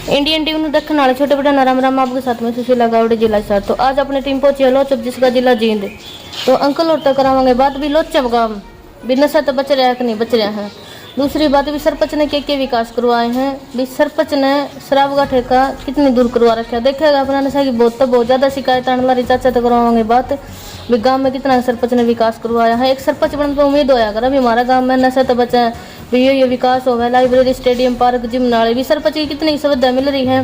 Indian team ਨੂੰ देखने वाले छोटे बड़े राम राम आपके साथ में सुशीला गावड़े जिला सर। तो आज अपनी टीम पहुंची है लोचब जिसका जिला जींद। तो अंकल और तक करावांगे बात भी लोचब गांव भी नशा तो बच रहा है कि नहीं बच रहा है। दूसरी बात भी सरपंच ने क्या विकास करवाए हैं भी सरपंच ने शराब का ठेका कितनी दूर करवा रखा है देखेगा अपना नशा की बहुत ज़्यादा शिकायत आने वाली चाचा तक करवाएंगे बात भी गांव में कितना सरपंच ने विकास करवाया है। एक सरपंच बनने पर उम्मीद होया कर अभी हमारा गांव में नशा तो बचा है भी ये विकास हो गया लाइब्रेरी स्टेडियम पार्क जिम नाले भी सरपंच की कितनी सुविधा मिल रही है।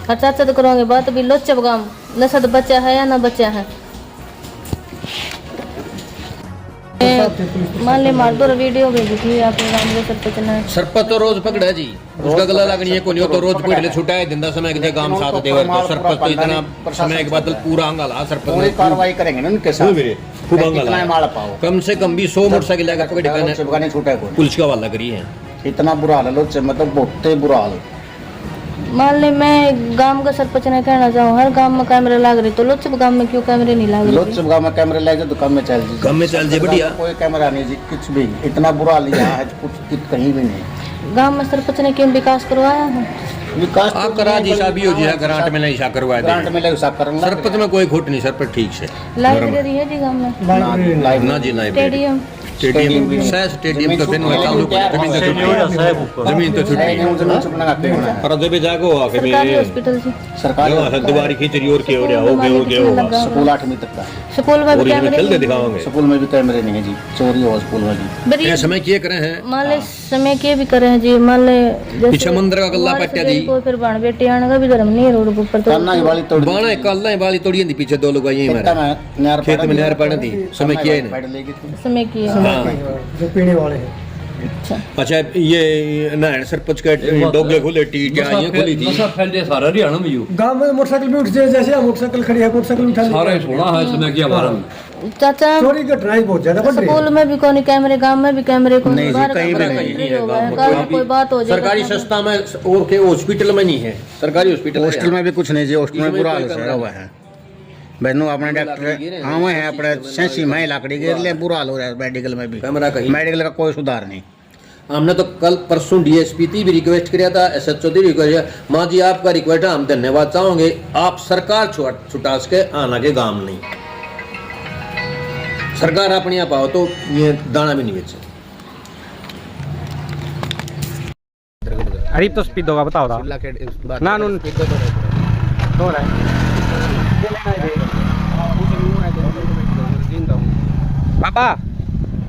और चाचा तो करवाएंगे बात भी लोचब गांव नशा तो बचा है या ना बचा है। मान ली मार दो वीडियो भेजी थी आपने गांव के सरपंच ने। सरपंच तो रोज पकड़ा जी उसका गला लगनी है कोई तो रोज पकड़ ले छुटा है दिन समय के गांव साथ देवर तो सरपंच तो इतना समय के बाद पूरा अंगला सरपंच ने कार्रवाई करेंगे ना उनके साथ खूब अंगला कम से कम भी 100 मोटरसाइकिल लेकर पकड़ के छूटा है पुलिस का हवाला करी है। इतना बुरा हाल है मतलब बहुत बुरा हाल। मान ले मैं गांव का सरपंच ने कहना चाहूँ हर गांव में कैमरे लग रहे तो लोचब गांव में क्यों कैमरे नहीं लग रहे। लोचब गांव में कैमरे लगे तो काम में चल जी बढ़िया कोई कैमरा नहीं जी कुछ भी इतना बुरा हाल है कुछ कहीं भी नहीं। गांव में सरपंच ने क्यों विकास करवाया है विकास आप करा जी साहब हो जी ग्रांट में नहीं करवाया ग्रांट में लगे साफ करना सरपंच में कोई खोट नहीं सरपंच ठीक से लाइब्रेरी है जी गांव में ना जी लाइब्रेरी स्टेडियम स्टेडियम तो फिर जमीन तो छुट्टी पर जब जागो आके सरकारी हॉस्पिटल जी सरकारी दुबारी खींचरी और के हो गया स्कूल 8वीं तक का स्कूल में भी कैमरे खेल दिखाओगे स्कूल में भी कैमरे नहीं है जी चोरी हो स्कूल में भी ये समय किए करे हैं मान ले समय के भी करे हैं जी मान ले पीछे मंदिर का गल्ला पट्टिया दी को फिर बाण बेटे आने का भी धर्म नहीं है रोड के ऊपर तो कान्ना की वाली तोड़ बाणा कल्ला वाली तोड़ी दी पीछे दो लोग आए हैं खेत में नहर पड़ने दी समय किया है समय की जो पीने वाले हैं। अच्छा ये नारायण सरपंच का डोगले खोले टी क्या ये खोली थी नशा फैल सारा हरियाणा में यू गांव में मोटरसाइकिल भी उठ जाए जैसे मोटरसाइकिल खड़ी है मोटरसाइकिल उठा सारे सोना है समय किया बारह में चाचा चोरी घटनाएं बहुत ज्यादा बढ़ रही है। स्कूल में भी कोई कैमरे गांव में भी कैमरे को नहीं जी कहीं भी नहीं है कोई बात हो जाए सरकारी संस्था में और के हॉस्पिटल में नहीं है सरकारी हॉस्पिटल हॉस्टल में भी कुछ नहीं जी हॉस्टल में बुरा हाल है हुआ है बहनों अपने डॉक्टर हाँ हैं अपने सेंसी में लाकड़ी के लिए बुरा हाल हो रहा है मेडिकल में भी कैमरा का मेडिकल का कोई सुधार नहीं। हमने तो कल परसों डीएसपी भी रिक्वेस्ट किया था एसएचओ भी रिक्वेस्ट माँ जी आपका रिक्वेस्ट है हम धन्यवाद चाहोगे आप सरकार छुटा के आना के गांव नहीं सरकार अपने आप आओ तो ये दाना भी नहीं बेचे। अरे तो स्पीड होगा बताओ ना नून हो रहा है बाबा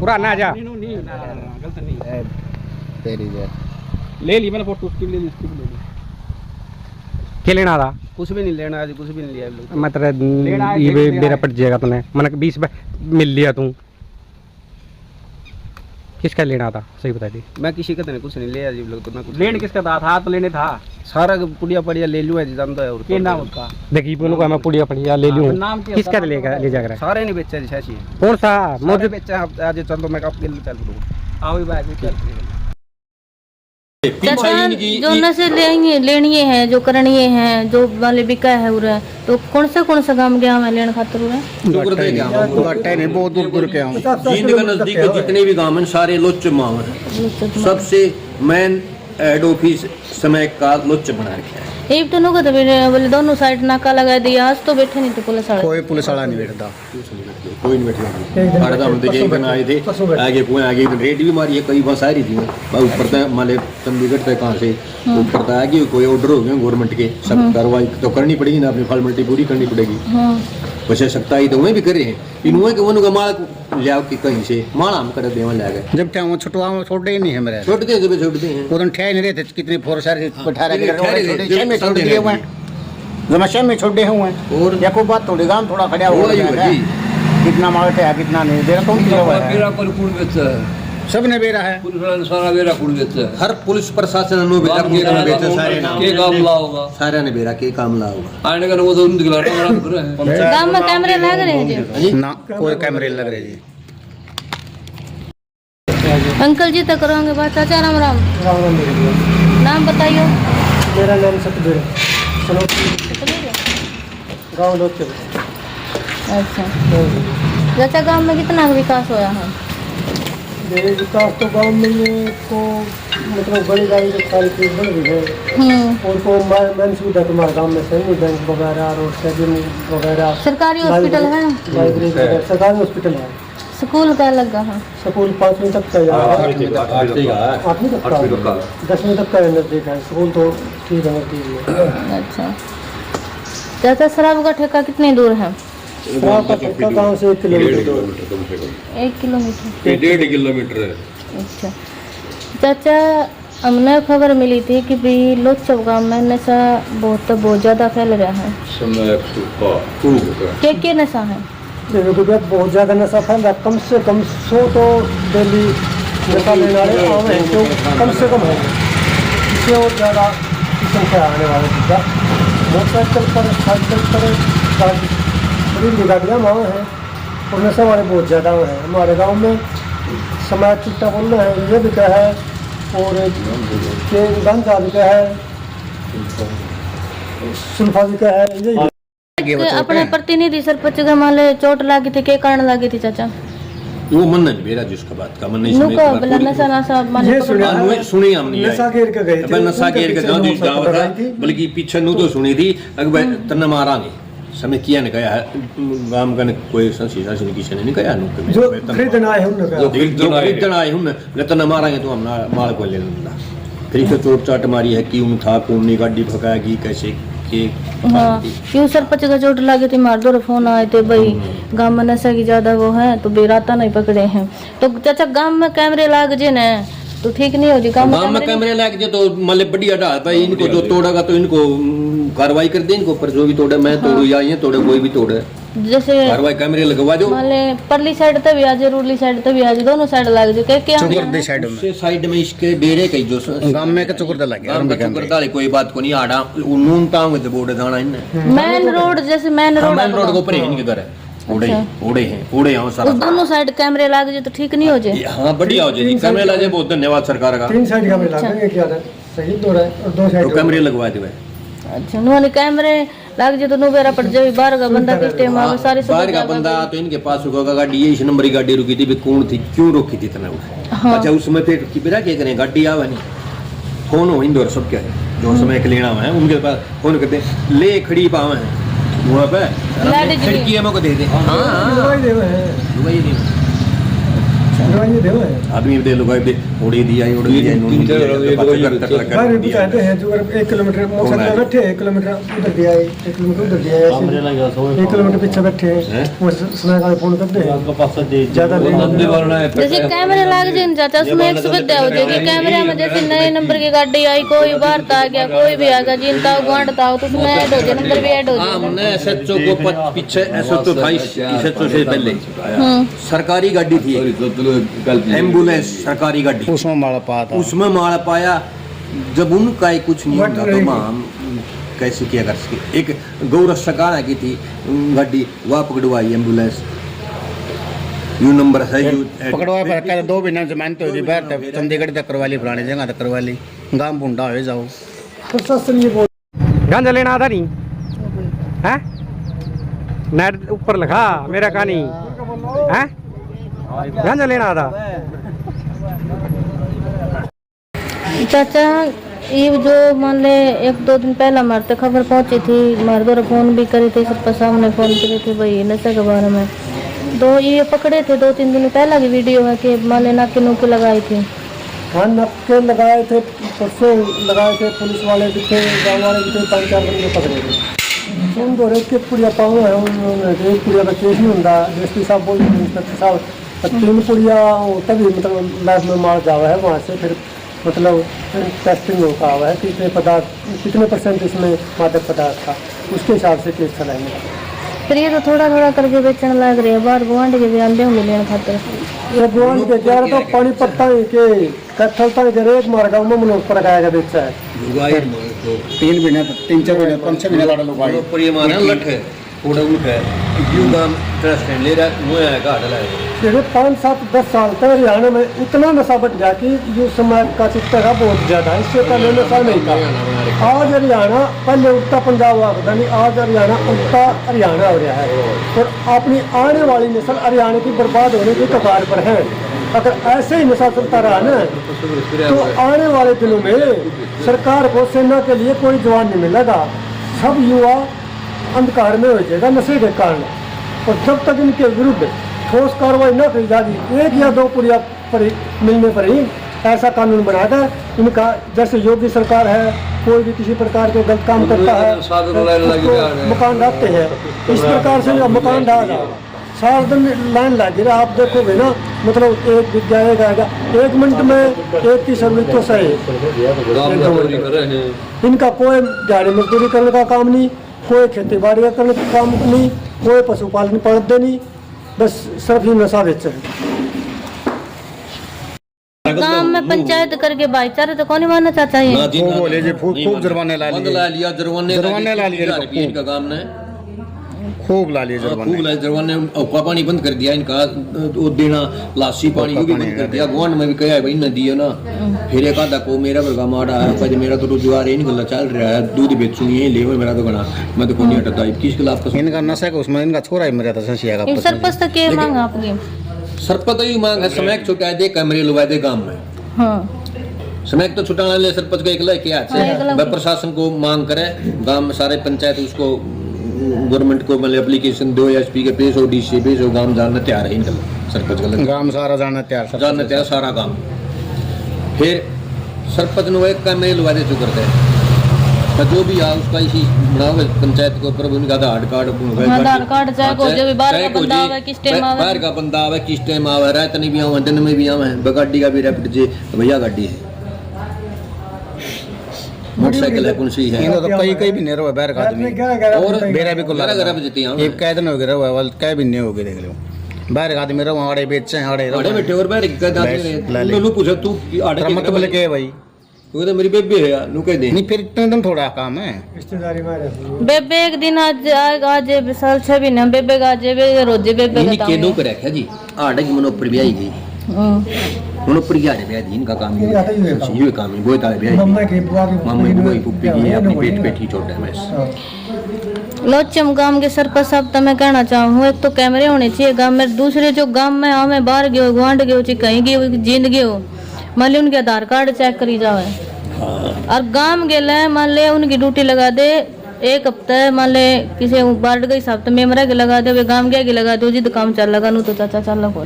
पूरा ना जा गलत नहीं है तेरी ले ली मैंने फोटो उसकी ले ली उसकी ले ली क्या लेना था कुछ भी नहीं लेना आज कुछ भी नहीं लिया मतलब ये मेरा पट जाएगा तूने मैंने 20 मिल लिया तू किसका लेना था सही बता दी। मैं किसी का नहीं कुछ नहीं लिया जी लोग तो मैं कुछ लेने किसका था तो लेने था सारा पुड़िया पड़िया ले लूँ जी जानता है और क्या नाम उसका देखिए को मैं पुड़िया पड़िया ले लूँ किसका ले जा रहा सारे नहीं बेचा जी ऐसी कौन सा मोटे बेचा आज चल तो मैं आपके लिए चल दूँ आओ भाई चाचा जो नशे लेनी है जो करनी है जो वाले बिका है उरे तो कौन सा गांव गया मैं लेने खातिर उरे नहीं बहुत दूर दूर के आऊँ जींद के नजदीक जितने भी गांव हैं सारे लोचब मांग सबसे मेन हेड ऑफिस समय का लोचब बना रखा है। एक तो नौका बोले दोनों साइड नाका लगा दिया आज तो बैठे नहीं तो पुलिस वाला कोई पुलिस वाला नहीं बैठता कोई नहीं बैठा हमारे हम तो यही बनाए थे आगे कुएं आगे रेड भी मारी है कई बस आ रही थी ऊपर तक माले चंडीगढ़ तक कहाँ से ऊपर तक आगे कोई ऑर्डर हो गए गवर्नमेंट के सब कार्रवाई तो करनी पड़ेगी ना अपनी फॉर्मेलिटी पूरी करनी पड़ेगी वैसे सख्ताई तो वहीं भी करे हैं इन्होंने के उनका माल लिया कि कहीं से माल हम कर दे ले गए जब जब छुटवा छोड़े ही नहीं है मेरे छोड़ते हैं जब छोड़ते हैं वो तो ठहर नहीं रहते कितनी फोर सारे 18 में छोड़ दिए हुए जमाशा में छोड़े हुए हैं और या कोई बात थोड़ी गांव थोड़ा खड़ा हुआ है कितना माल है कितना नहीं दे कौन किया हुआ है मेरा कोई कुल बेचा है सब ने बेरा है पुलिस वाला सारा मेरा कुल बेचा है हर पुलिस प्रशासन ने बेरा के बेचा सारे के काम ला होगा सारे ने बेरा के काम ला होगा आने का वो तो उन दिखला रहा है गांव में कैमरे लग रहे हैं जी ना कोई कैमरे लग रहे जी। अंकल जी तक करोगे बात चाचा राम राम राम राम मेरे नाम बताइए। मेरा नाम सतबीर गाँव लोचब। अच्छा चाचा गांव में कितना विकास होया है मेरे विकास तो गाँव में ये तो मतलब बड़ी गाड़ी जो सारी चीज बढ़ रही है उनको मैंने सुविधा तुम्हारे गाँव में सही बैंक वगैरह रोड सेविंग वगैरह सरकारी हॉस्पिटल है, लाइब्रेरी वगैरह, सरकारी हॉस्पिटल है। स्कूल का लगा है, स्कूल 5वीं तक का है, 8वीं तक का, 10वीं तक का नजदीक है स्कूल, तो ठीक है नजदीक है। अच्छा चाचा, शराब का ठेका कितनी दूर है? शराब का ठेका गाँव से 1 किलोमीटर दूर। 1 किलोमीटर, 1.5 किलोमीटर है। अच्छा चाचा, हमने खबर मिली थी कि भाई लोचब गाँव में नशा बहुत ज़्यादा फैल रहा है। क्या नशा है? बहुत ज़्यादा नशा फैल रहा है, कम से कम 100 तो डेली नशा लेने वाले आम हैं, तो कम से कम है, इससे और ज़्यादा की संख्या आने वाले चीज़ा। मोटरसाइकिल पर, साइकिल पर, बड़ी गाड़ियाँ वहाँ हैं और नशा वाले बहुत ज़्यादा हैं। हमारे गांव में समाज चिट्टा बोल रहे हैं, ये भी क्या है, और के गांजा भी क्या है, सुल्फा भी क्या है, यही अपने प्रतिनिधि सरपंच का मान ले चोट लगी थी, के कारण लगी थी चाचा? वो मन नहीं मेरा जिसका बात का मन नहीं नुका बला नशा मान ये सुनी हमने नशा घेर के गए थे, नशा घेर के गाँव जिस दावत है, बल्कि पीछे नु तो सुनी थी अगर तन्ना मारांगे समय किया ने कहा गांव का कोई संसीसा से किसी ने नहीं कहा नु जो खरीदना है उन्होंने कहा, जो खरीदना आए हम न तन्ना मारांगे तो हम माल को ले लेंगे। फिर तो चोट चाट मारी है कि उन था कौन नहीं गाड़ी भगाएगी कैसे के। हाँ, क्यों सरपंच का चोट लगी थी, मार दो फोन आए थे भाई गांव में नशा की ज्यादा वो है तो बेराता नहीं पकड़े हैं। तो चाचा गांव में कैमरे लाग जे न तो ठीक नहीं हो जी? गांव में कैमरे लाग जे तो मतलब बढ़िया डाल भाई, इनको जो तोड़ेगा तो इनको कार्रवाई कर दे, इनको पर जो भी तोड़े, मैं तोड़ू या ये तोड़े, कोई भी तोड़े, जैसे कार्रवाई कैमरे लगवा दो। मान ले परली साइड तभी आज रूरली साइड तभी आज दोनों साइड लाग जे के क्या चुकुरदी साइड में, साइड में इसके डेरे कई जो गांव में का चुकुरदा लगे, गांव का चुकुरदा कोई बात को नहीं आड़ा नून तांग दे बोर्ड दाना इन मेन रोड, जैसे मेन रोड के ऊपर है इनके घर है, ओड़े हैं सारा, दोनों साइड कैमरे लाग जे तो ठीक नहीं हो जे? हाँ बढ़िया हो जाए, कैमरे लगे, बहुत धन्यवाद सरकार का। 3 साइड कैमरे लगेंगे, क्या है सही दो है और 2 साइड कैमरे लगवा दे। अच्छा नुआने कैमरे लाग जे तो नु बेरा पड़ जाए, बाहर का बंदा किस टाइम आवे सारे बाहर का बंदा तो इनके पास होगा, गाड़ी ये इस नंबर की गाड़ी रुकी थी, कौन थी, क्यों रोकी थी इतना? अच्छा उसमें फिर किबरा क्या करें, गाड़ी आवे नहीं, फोन हो इंदौर सब क्या है जो समय के लेना है उनके पास फोन करते ले खड़ी पावे हैं वहाँ पे खिड़की है को दे दे। आदमी दे लो भाई उड़ी दिया कहते हैं जो 1 किलोमीटर मोटरसाइकिल बैठे 1 किलोमीटर उधर दिया है, 1 किलोमीटर उधर दिया है, 1 किलोमीटर पीछे बैठे वो समय का फोन करते हैं ज्यादा जैसे कैमरे लाग जे चाचा, उसमें एक सुविधा हो जाएगी कैमरे में, जैसे नए नंबर की गाड़ी आई, कोई बाहर आ गया, कोई भी आ गया, जिनता गुआंढता हो तो उसमें ऐड हो जाए, नंबर भी ऐड हो जाए। हमने एसएचओ को पीछे एसएचओ 22 एसएचओ से पहले सरकारी गाड़ी थी, एम्बुलेंस सरकारी गाड़ी, उसमें माल पाया, जब उनका ही कुछ नहीं होता तो हम कैसे क्या कर सके। एक गौरव सकारा की थी गाड़ी, वह पकड़वाई एम्बुलेंस, यू नंबर है यू पकड़वा पर कहते 2 महीना जमानत हो गई, बाहर चंडीगढ़ तक करवा ली, फलानी जगह तक करवा ली, गांव बुंडा हो जाओ। प्रशासन ये बोल गांजा लेना आता नहीं है, नेट ऊपर लिखा मेरा कहानी है, गांजा लेना आता। चाचा ये जो मान ले 1-2 दिन पहले हमारे तक खबर पहुंची थी, हमारे द्वारा फोन भी करे थे, सबके सामने फोन करे थे भाई नशा के बारे में, तो ये पकड़े थे 2-3 दिन पहले की वीडियो है कि मान ले नाके नुके लगाई थी। हाँ नक्के लगाए थे, परसों लगाए थे, पुलिस वाले भी थे, गाँव वाले भी थे, 5-4 बंदे पकड़े थे। उन दो एक पुड़िया पाऊँ है, उन्होंने एक पुड़िया का केस नहीं होता, एसपी साहब बोलते हैं, इंस्पेक्टर साहब 3 पुड़िया तभी मतलब लाइफ में मार जावा है, वहाँ से फिर मतलब टेस्टिंग होता हुआ है कितने पदार्थ, कितने % इसमें मादक पदार्थ था, उसके हिसाब से केस चलाएंगे। फिर ये तो थोड़ा थोड़ा करके बेचने लग रही है, बाहर गुआंढ के भी आंदे मिले खातिर ये गुआंढ के क्या तो पानी पत्ता ही के कत्थलता ही रेत मार गाँव में लोग पर लगाया बेचा है। 3 महीने 3-4 महीने 5-6 महीने वाला लोग आए पर ये मारा लठ है थोड़ा उठ है क्यों काम ट्रस्ट ले रहा मुझे आएगा हटला फिर 5-7-10 साल तक हरियाणा में इतना नशा बढ़ गया कि जो समय का चित्तर है बहुत ज़्यादा, इससे पहले नशा नहीं था। आज हरियाणा पहले उल्टा पंजाब हुआ था नहीं, आज हरियाणा उल्टा हरियाणा हो रहा है और अपनी आने वाली नस्ल हरियाणा की बर्बाद होने की कगार पर है। अगर ऐसे ही नशा चलता रहा ना तो आने वाले दिनों में सरकार को सेना के लिए कोई जवान नहीं मिलेगा। सब युवा अंधकार में हो जाएगा नशे के कारण। और जब तक इनके विरुद्ध ठोस कार्रवाई न की जाएगी, 1 या 2 पुलिया पर मिलने पर ही ऐसा कानून बनाकर इनका, जैसे योगी सरकार है, कोई भी किसी प्रकार के गलत काम करता है उसको मकान डालते हैं, इस प्रकार से मकान डाला सारा दिन लाइन लगी रहा। आप देखोगे ना, मतलब एक विद्या एक आएगा, 1 मिनट में एक की सर्विस तो सही। इनका कोई दिहाड़ी मजदूरी करने का काम नहीं, कोई खेती बाड़ी का करने का काम नहीं, कोई पशुपालन पढ़ते नहीं, बस सिर्फ ही नशा बेचे हैं। गांव में पंचायत करके भाईचारे तो कौन मानना चाहता है? वो बोले जी खूब जुर्माने ला लिए, जुर्माने ला लिए इनका काम ने खूब ला लिए जुर्माने, खूब लाए जुर्माने। औका पानी बंद कर दिया इनका, वो देना लासी पानी वो भी बंद कर दिया। गुआंढ में भी कहा है भाई न दियो ना। फिर एक आधा को मेरा वर्गा माड़ा है, पर मेरा तो रोजगार इन गला चल रहा है, दूध बेचूंगी यही ले मेरा तो गना, मैं तो कोई नहीं हटता। किस खिलाफ इनका नशा का उसमें इनका छोरा ही मरा था संशिया का। सरपंच तक के मांग आपकी? सरपंच ही मांग है समय छुटा दे, कैमरे लगा दे गांव में। हाँ, समय तो छुटाने ले सरपंच का एकला क्या है, प्रशासन को मांग करे, गांव में सारे पंचायत उसको गवर्नमेंट को मतलब एप्लीकेशन दो, एसपी के पेश हो, डीसी पेश हो, गांव जानना तैयार है इनका सरपंच का गांव सारा जानना तैयार सारा काम। फिर सरपंच ने एक कैमरे लगा दे चुके करते हैं, तो जो भी आ उसका इसी बनाओ पंचायत को ऊपर उनका आधार कार्ड चाहे को जो भी बाहर का बंदा आवे, किस टाइम आवे, बाहर का बंदा आवे, किस टाइम आवे, रात नहीं भी आवे, दिन में भी आवे, बगाड़ी का भी रैपिड जे भैया गाड़ी है, मोटरसाइकिल है, कौन सी है, इनको तो कई भी नहीं रहा बाहर का आदमी, और बेरा भी को लगा घर में जीती ये कई दिन हो गए रहा वाल कई भी नहीं हो गए, देख लो बाहर का आदमी रहा आड़े बेचे आड़े बैठे और बाहर का आदमी नु पूछो तू आड़े मत बोले के भाई तू तो मेरी बेबे है यार, नु कह दे नहीं, फिर इतना दिन थोड़ा काम है रिश्तेदारी में बेबे एक दिन आज साल 6 महीने बेबे का जे रोजे बेबे का के दो करे है जी आड़े की मनो पर ब्याई गई मनो पर गया ब्याह दी, इनका काम ये काम है, बहुत आए ब्याह मम्मा की बुआ की मम्मी बुआ पुप्पी की अपनी पेट पेट ही छोड़ है बस। लोचम गांव के सरपंच साहब तो मैं कहना चाहूँ, एक तो कैमरे होने चाहिए गांव में, दूसरे जो गांव में आवे बाहर गयो गुआंढ गयो ची कहीं गयो जींद गयो, मान ले उनके आधार कार्ड चेक करी जावे, और गांव गेले मान ले उनकी ड्यूटी लगा दे 1 हफ्ते, मान ले किसी वार्ड के हिसाब से मेमरा के लगा दे, वे गांव के लगा दो, जिद काम चल लगा नु तो चाचा चल लगा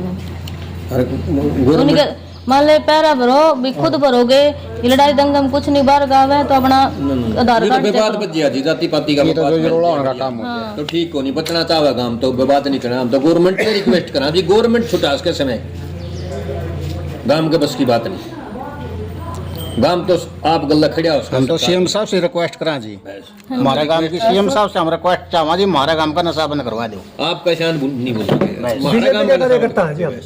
उनके मान ले पैरा भरो भी खुद भरोगे, लड़ाई दंगम कुछ नहीं, बाहर गाँव है तो अपना आधार कार्ड विवाद बच गया जी, जाति पाति का विवाद तो ठीक हो नहीं, बचना चाहे काम तो विवाद नहीं करना। हम तो गवर्नमेंट से रिक्वेस्ट करा जी, गवर्नमेंट छुटा उसके समय, गांव के बस की बात नहीं, गांव तो आप गल्ला खड़ा हो। हम तो सीएम साहब से रिक्वेस्ट करा जी, हमारे गांव की सीएम साहब से हम रिक्वेस्ट चाहवा जी, हमारे गांव का नशा बंद करवा दो। आप पहचान नहीं बोल सकते, हमारा गांव करता है जी हम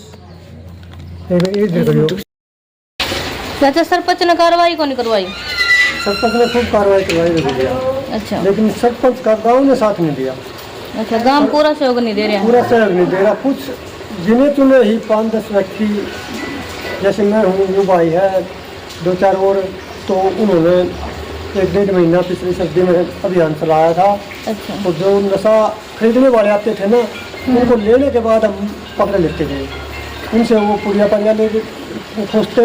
चाचा सरपंच ने कार्रवाई कौन करवाई? सरपंच ने खूब कार्रवाई करवाई दिया, अच्छा, लेकिन सरपंच का गांव ने साथ नहीं दिया। अच्छा, गांव पूरा सहयोग नहीं दे रहा, पूरा सहयोग नहीं दे रहा, कुछ गिने चुने ही 5-10 व्यक्ति, जैसे मैं हूँ, वो भाई है, 2-4 और, तो उन्होंने 1-1.5 महीना पिछली सर्दी में अभियान चलाया था। अच्छा, तो जो नशा खरीदने वाले आते थे ना, उनको लेने के बाद हम पकड़ लेते थे, उनसे वो पुड़िया परिया ले खोजते,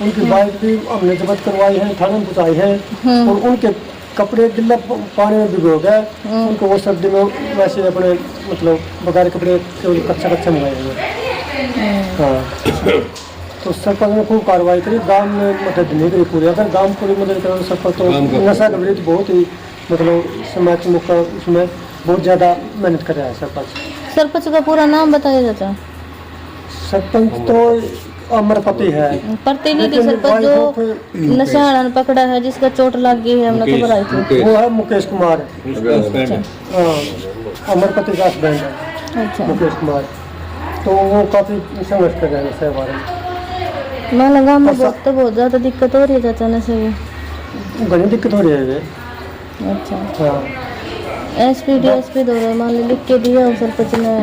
उनकी बाइक भी हमने जब्त करवाई है, थाने में पहुँचाई है, और उनके कपड़े गिल्ला पानी में भिगो गए, उनको वो सर्दी में वैसे अपने मतलब बगैर कपड़े कच्चा मंगाए हुए। हाँ, तो सरपंच ने खूब कार्रवाई करी, गांव में मदद नहीं करी पूरी, अगर गांव पूरी मदद करें सरपंच तो नशा के विरुद्ध बहुत ही मतलब समाज मुख उसमें बहुत ज़्यादा मेहनत कर रहा है सरपंच। सरपंच का पूरा नाम बताइए चाचा। सरपंच तो अमरपति है, प्रतिनिधि सरपंच जो नशा पकड़ा है, जिसका चोट लग गई है, हमने खबर आई थी, वो है मुकेश कुमार। हाँ, अमरपति का हस्बैंड है मुकेश कुमार, तो वो काफ़ी संघर्ष कर रहे हैं नशे बारे में। मैं लगा में बहुत ज़्यादा दिक्कत हो रही है चाचा नशे की, बड़ी दिक्कत हो रही है। अच्छा, हाँ, एसपी डीएसपी द्वारा मान ली लिख के दिया सरपंच ने,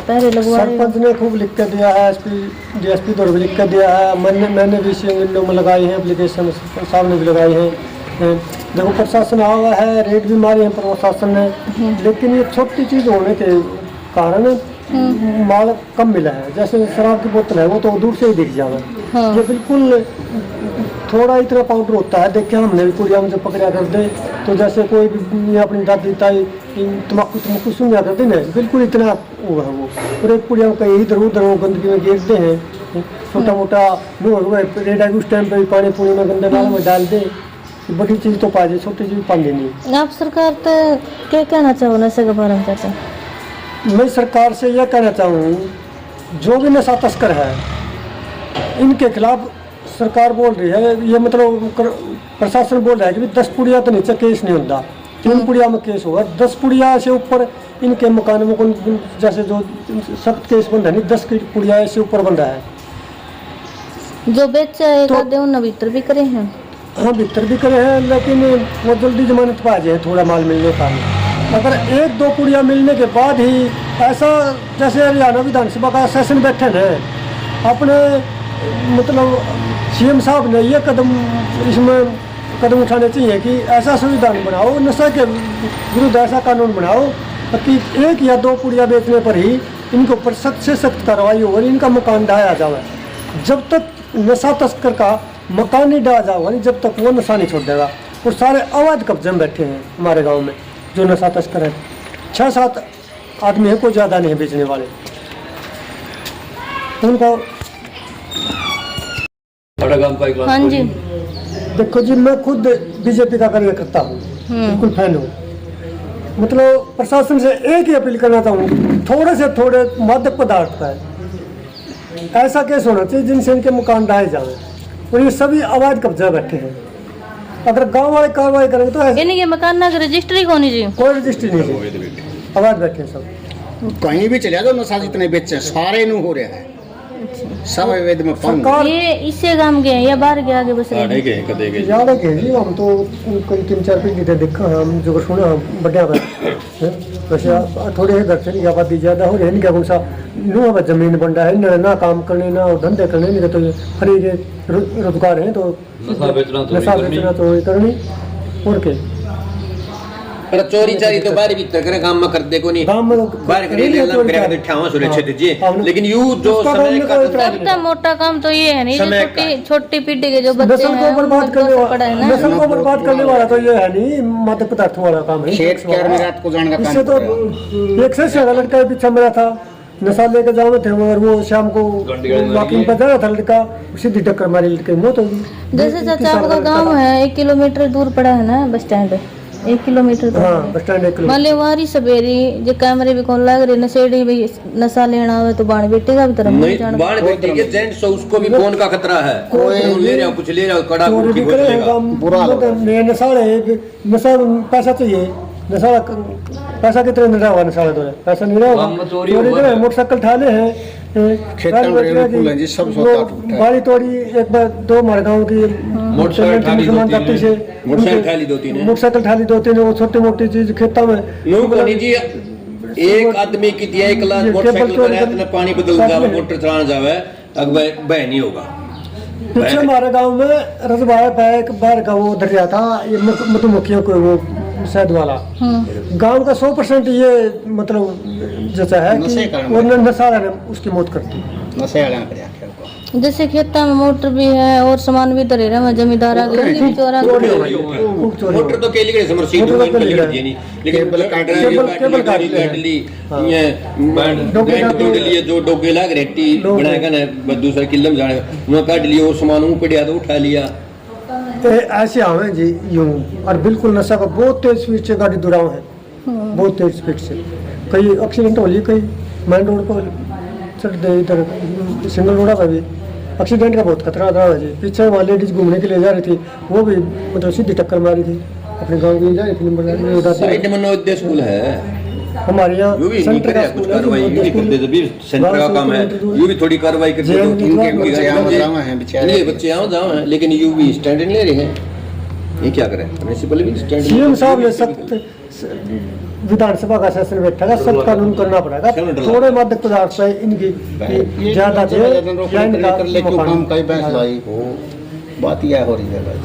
पहले लगवा सरपंच ने खूब लिख के दिया है, एसपी डीएसपी द्वारा भी लिख के दिया है, मैंने भी सीएम विंडो में लगाई है एप्लीकेशन, सामने भी लगाई है। देखो प्रशासन आया हुआ है, रेड भी मारी है प्रशासन ने, लेकिन ये छोटी चीज़ होने के कारण माल कम मिला है। जैसे शराब की बोतल है वो तो दूर से ही दिख जावे। हाँ। ये बिल्कुल थोड़ा इतना पाउडर होता है। देख के हमने भी पुड़िया में जब पकड़ा करते तो जैसे कोई भी अपनी दादी ताई तम्बाकू सुन जा करते ना, बिल्कुल इतना वो है वो। और एक पुड़िया में कहीं इधर उधर वो गंदगी में गिरते हैं, छोटा मोटा रेड आई उस टाइम पे पानी पुड़ी में गंदे नाले में डाल दे। बड़ी चीज़ तो पा जाए, छोटी चीज़ पानी नहीं। आप सरकार तो क्या कहना चाहो नशे के बारे में चाचा? मैं सरकार से यह कहना चाहूँ, जो भी नशा तस्कर है इनके खिलाफ सरकार बोल रही है, ये मतलब प्रशासन बोल रहा है कि 10 पुड़िया तो नीचे केस नहीं होता, 3 पुड़िया में केस होगा। 10 पुड़िया से ऊपर इनके मकान में कौन जैसे जो सख्त केस बन रहा है नहीं, 10 पुड़िया से ऊपर बन रहा है। जो बेचे एक तो- आधे उन भीतर भी करे हैं। हाँ भीतर भी करे हैं, लेकिन वो जल्दी जमानत पा जाए थोड़ा माल मिलने का। अगर 1-2 पुड़िया मिलने के बाद ही ऐसा, जैसे हरियाणा विधानसभा का सेशन बैठे हैं, अपने मतलब सीएम साहब ने ये इसमें कदम उठाने चाहिए कि ऐसा संविधान बनाओ, नशा के विरुद्ध ऐसा कानून बनाओ कि 1 या 2 पुड़िया बेचने पर ही इनके ऊपर सख्त से सख्त कार्रवाई हो और इनका मकान ढाया जाए। जब तक नशा तस्कर का मकान नहीं ढाया जाएगा नहीं, जब तक वो नशा नहीं छोड़ देगा। और सारे अवैध कब्जे में बैठे हैं हमारे गांव में जो नशा तस्कर है, 6-7 आदमी है, कोई ज़्यादा नहीं है बेचने वाले। उनको बड़ा काम का एक हाँ जी। देखो जी, मैं खुद बीजेपी का कार्यकर्ता हूँ, बिल्कुल फैन हूँ। मतलब प्रशासन से एक ही अपील करना चाहूँ, थोड़े से थोड़े मादक पदार्थ का ऐसा केस होना चाहिए जिनसे इनके मकान ढाए जाए। और ये सभी अवैध कब्जा बैठे हैं, अगर गांव वाले कार्रवाई करेंगे तो ऐसे यानी कि मकान ना रजिस्ट्री कौन जी? कोई रजिस्ट्री नहीं है, अवैध बैठे हैं सब। कहीं भी चले जाओ नशा जितने बेचे सारे नु हो रहा है, सब अवैध में पाऊंगा। सरकार ये इससे गांव गए या बाहर गए आगे बस रहे? गए कदे गए ज़्यादा के जी, हम तो कोई 3-4 पीढ़ी थे देखा, हम जो सुना बढ़िया वैसे थोड़े घर से नहीं आबादी ज़्यादा हो रही है, क्या कौन सा नो जमीन बन रहा है ना काम करने ना धंधे करने, नहीं तो ये फ्री के रोजगार हैं, तो नशा बेचना तो ये करनी और के पर चोरी चारी तो बाहर भीतर करे काम में कर दे को नहीं, गाँव में तो बाहर करे ले लम करे तो ठावा सुरक्षित जी। हाँ। लेकिन यू जो उसका समय काम का में कोई सबसे मोटा काम तो ये है नहीं, जो समय छोटी पीढ़ी के जो बच्चे नस्ल हैं को बर्बाद करने पड़ा है ना। नस्ल को बर्बाद करने वाला तो ये है नहीं, मादक पदार्थों वाला काम है। खेत क्यार में रात को जाने का काम इससे तो कर एक से ज्यादा लड़का पीछे मेरा था, नशा लेकर जाओ थे और वो शाम को वॉकिंग पर जा रहा था लड़का, सीधी टक्कर मारी, लड़के मौत हो गई। जैसे चाचा आपका गांव है 1 किलोमीटर दूर पड़ा है ना बस स्टैंड, 1 किलोमीटर दूर। हाँ बस स्टैंड 1 किलोमीटर। मान लो वारी सवेरी जो कैमरे भी कौन लग रहे नशेड़ी भी नशा लेना हो तो बाण बेटे का भी तरफ नहीं नहीं जाना। बाण बेटी के जेंट्स उसको भी फोन का खतरा है, कोई ले रहा कुछ ले रहा कड़ा चोरी कुछ भी हो करे जाएगा। बुरा हाल होगा। नशा है, नशा पैसा चाहिए, नशा पैसा कितने मिल रहा हुआ नशा तो पैसा नहीं रहा गाँव में चोरी चोरी हुआ करे, है। मोटरसाइकिल ठाले हैं, खेतन में रेल पुल है जी, सब सोता टूटा है। बाड़ी तोड़ी एक बार 2 हमारे गाँव की मोटरसाइकिल ठाली दो मुसलमान तीन जाति है। से मोटरसाइकिल ठाली 2-3 है। मोटरसाइकिल ठाली 2-3 वो छोटी मोटी चीज खेता में नो कोनी जी, एक आदमी की दिया 1 लाख मोटरसाइकिल पर है, इतना पानी बदल जावे, मोटर चलाना जावे, अब बह नहीं होगा। पीछे हमारे गांव में रजवाया पे एक बार का वो दरिया था, ये मधुमक्खियों को वो शहद वाला। गांव का 100% ये मतलब जैसा है नशे कि कारण वो नशा ने उसकी मौत करती। नशे वाले में खेल को जैसे खेता में मोटर भी है और सामान भी धरे रहे जमींदार आगे भी चोरा चोरी हो गई, खूब चोरी हो मोटर गई। तो केली के समरसील मोटर हो तो केली गई है। नहीं, लेकिन केबल काट रहे हैं, केबल काट ली ये बैंड तोड़ लिए, जो डोगे लाग रेटी बनाएगा ना दूसरा किल्लम जाने उन्होंने काट लिया, और सामान ऊपर पड़ा तो उठा लिया। ऐसे आवे जी यूं, और बिल्कुल नशा का बहुत तेज स्पीड से गाड़ी दौड़ाओ है, बहुत तेज स्पीड से। कई एक्सीडेंट हो लिए, कई मेन रोड पर चढ़ दे, इधर सिंगल रोड पर भी एक्सीडेंट का बहुत खतरा था जी। पीछे वहाँ लेडीज घूमने के लिए जा रही थी, वो भी मतलब सीधी टक्कर मारी थी, अपने गाँव की जा रही थी। साइड में नवोदय स्कूल है, हमारे यू यहाँ भी नहीं सेंटर करे का कुछ स्कूल है, कार्रवाई, यू भी कर दे, जब सेंटर का काम है, यू भी थोड़ी कार्रवाई कर दे। जेल तो में इनके बच्चे आओ जाओ हैं बेचारे। ये बच्चे आओ जाओ हैं, लेकिन यू भी स्टैंड नहीं ले रहे हैं, ये क्या करें? प्रिंसिपल भी स्टैंड सीएम साहब ने सख्त विधानसभा का सेशन बैठा है, सख्त कानून करना पड़ेगा। थोड़े मादक पदार्थ पे इनकी ज्यादा कर ले क्यों काम कई बैठ लाई, बात यह हो रही है भाई।